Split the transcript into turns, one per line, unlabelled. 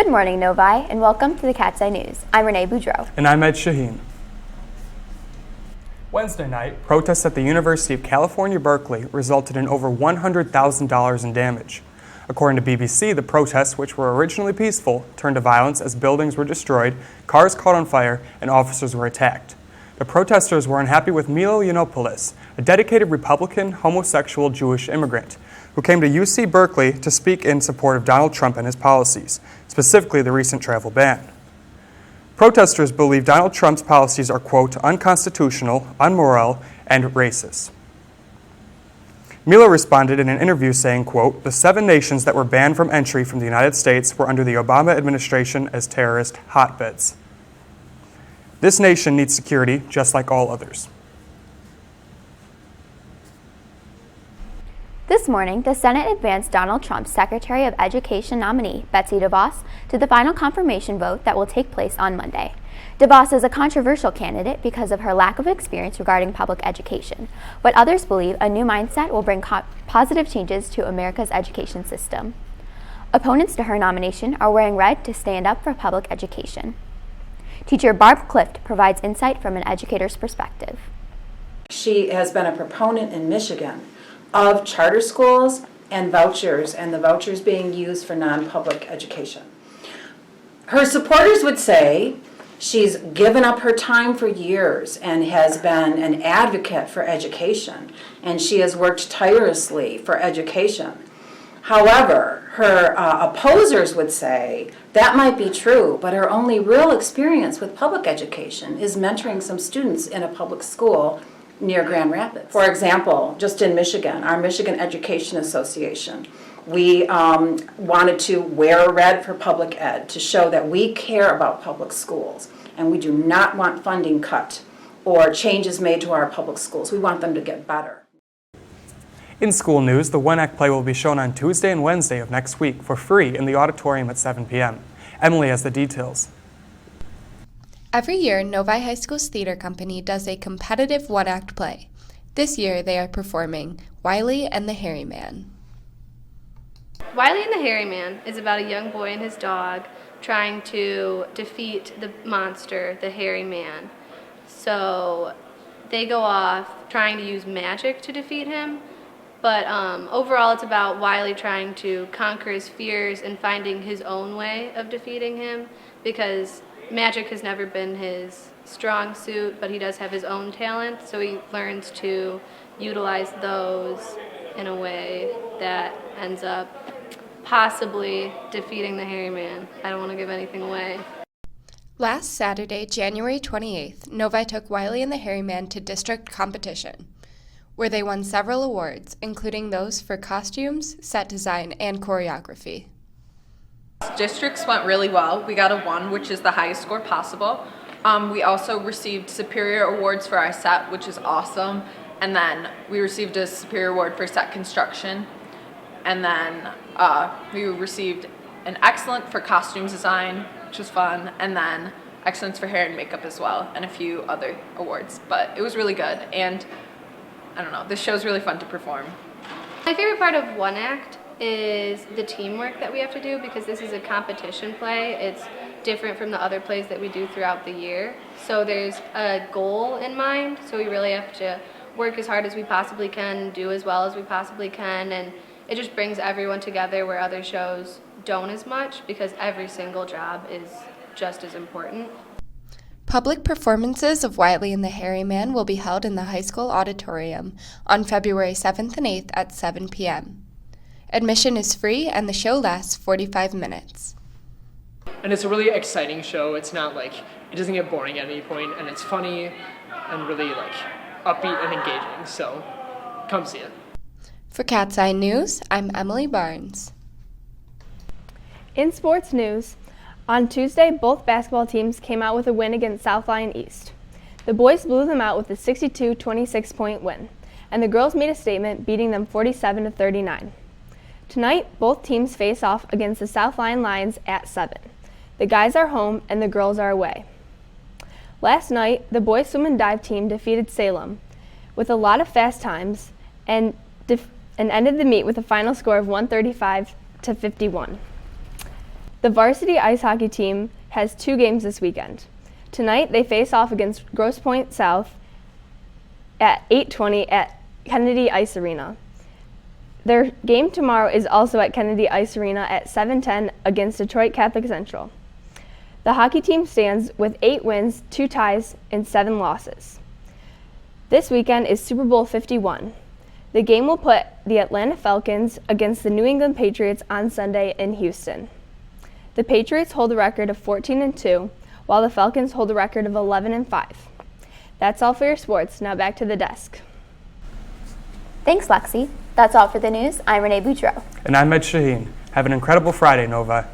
Good morning, Novi, and welcome to the Cat's Eye News. I'm Renee Boudreau.
And I'm Ed Shaheen. Wednesday night, protests at the University of California, Berkeley resulted in over $100,000 in damage. According to BBC, the protests, which were originally peaceful, turned to violence as buildings were destroyed, cars caught on fire, and officers were attacked. The protesters were unhappy with Milo Yiannopoulos, a dedicated Republican, homosexual Jewish immigrant, who came to UC Berkeley to speak in support of Donald Trump and his policies, specifically the recent travel ban. Protesters believe Donald Trump's policies are, quote, unconstitutional, unmoral, and racist. Milo responded in an interview saying, quote, the 7 nations that were banned from entry from the United States were under the Obama administration as terrorist hotbeds. This nation needs security just like all others.
This morning, the Senate advanced Donald Trump's Secretary of Education nominee, Betsy DeVos, to the final confirmation vote that will take place on Monday. DeVos is a controversial candidate because of her lack of experience regarding public education, but others believe a new mindset will bring positive changes to America's education system. Opponents to her nomination are wearing red to stand up for public education. Teacher Barb Clift provides insight from an educator's perspective.
She has been a proponent in Michigan of charter schools and the vouchers being used for non-public education. Her supporters would say she's given up her time for years and has been an advocate for education, and she has worked tirelessly for education. However, her opposers would say that might be true, but her only real experience with public education is mentoring some students in a public school near Grand Rapids. For example, just in Michigan, our Michigan Education Association, we wanted to wear red for public ed to show that we care about public schools, and we do not want funding cut or changes made to our public schools. We want them to get better.
In school news, the One Act play will be shown on Tuesday and Wednesday of next week for free in the auditorium at 7 p.m. Emily has the details.
Every year, Novi High School's theater company does a competitive one-act play. This year, they are performing Wiley and the Hairy Man.
Wiley and the Hairy Man is about a young boy and his dog trying to defeat the monster, the Hairy Man. So they go off trying to use magic to defeat him, but overall it's about Wiley trying to conquer his fears and finding his own way of defeating him, because magic has never been his strong suit, but he does have his own talent, so he learns to utilize those in a way that ends up possibly defeating the Hairy Man. I don't want to give anything away.
Last Saturday, January 28th, Novi took Wiley and the Hairy Man to district competition, where they won several awards, including those for costumes, set design, and choreography.
Districts went really well. We got a 1, which is the highest score possible. We also received superior awards for our set, which is awesome. And then we received a superior award for set construction. And then we received an excellent for costumes design, which was fun. And then excellence for hair and makeup as well, and a few other awards. But it was really good. And I don't know, this show's really fun to perform.
My favorite part of One Act is the teamwork that we have to do, because this is a competition play. It's different from the other plays that we do throughout the year. So there's a goal in mind, so we really have to work as hard as we possibly can, do as well as we possibly can, and it just brings everyone together where other shows don't as much, because every single job is just as important.
Public performances of Wiley and the Hairy Man will be held in the high school auditorium on February 7th and 8th at 7 p.m. Admission is free, and the show lasts 45 minutes.
And it's a really exciting show. It's not like, it doesn't get boring at any point, and it's funny and really upbeat and engaging, so come see it.
For Cat's Eye News, I'm Emily Barnes.
In sports news, on Tuesday, both basketball teams came out with a win against South Lyon East. The boys blew them out with a 62-26 point win, and the girls made a statement, beating them 47-39. Tonight, both teams face off against the South Lyon Lions at 7. The guys are home and the girls are away. Last night, the boys swim and dive team defeated Salem with a lot of fast times and ended the meet with a final score of 135-51. The varsity ice hockey team has 2 games this weekend. Tonight, they face off against Grosse Pointe South at 8:20 at Kennedy Ice Arena. Their game tomorrow is also at Kennedy Ice Arena at 7:10 against Detroit Catholic Central. The hockey team stands with 8 wins, 2 ties, and 7 losses. This weekend is Super Bowl 51. The game will put the Atlanta Falcons against the New England Patriots on Sunday in Houston. The Patriots hold a record of 14-2, while the Falcons hold a record of 11-5. That's all for your sports. Now back to the desk.
Thanks, Lexi. That's all for the news. I'm Renee Boudreau.
And I'm Ed Shaheen. Have an incredible Friday, Nova.